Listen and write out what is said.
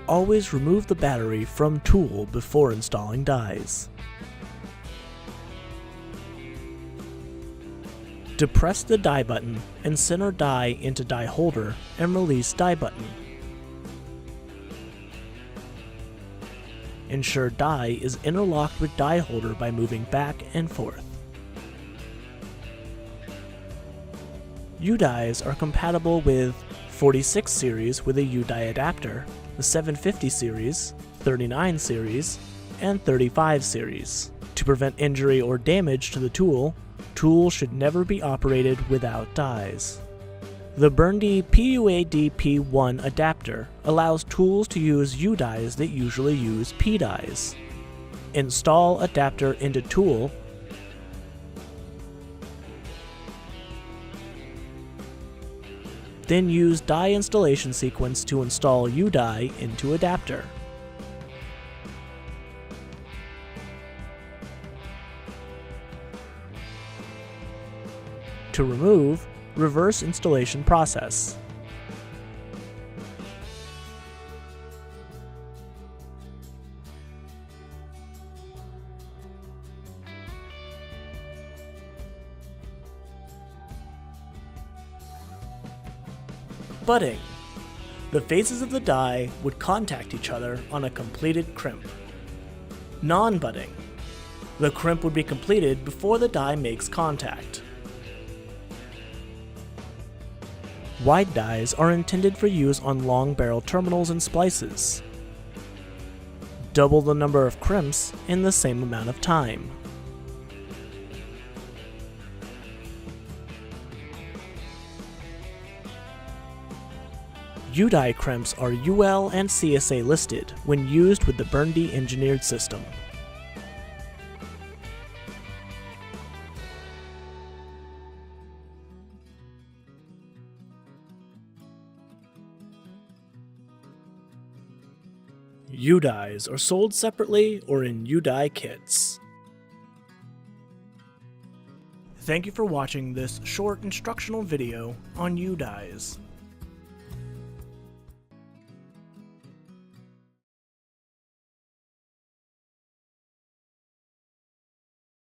Always remove the battery from tool before installing dies. Depress the die button and center die into die holder and release die button. Ensure die is interlocked with die holder by moving back and forth. U-Dies are compatible with 46 series with a U-Die adapter, the 750 series, 39 series, and 35 series. To prevent injury or damage to the tool should never be operated without dies. The BURNDY PUADP1 adapter allows tools to use U-Dies that usually use P-Dies. Install adapter into tool, then use die installation sequence to install U-Die into adapter. To remove, reverse installation process. Budding. The faces of the die would contact each other on a completed crimp. Non-budding. The crimp would be completed before the die makes contact. Wide dies are intended for use on long barrel terminals and splices. Double the number of crimps in the same amount of time. U-Die crimps are UL and CSA listed when used with the BURNDY engineered system. U-Dies are sold separately or in U-Die kits. Thank you for watching this short instructional video on U-Dies.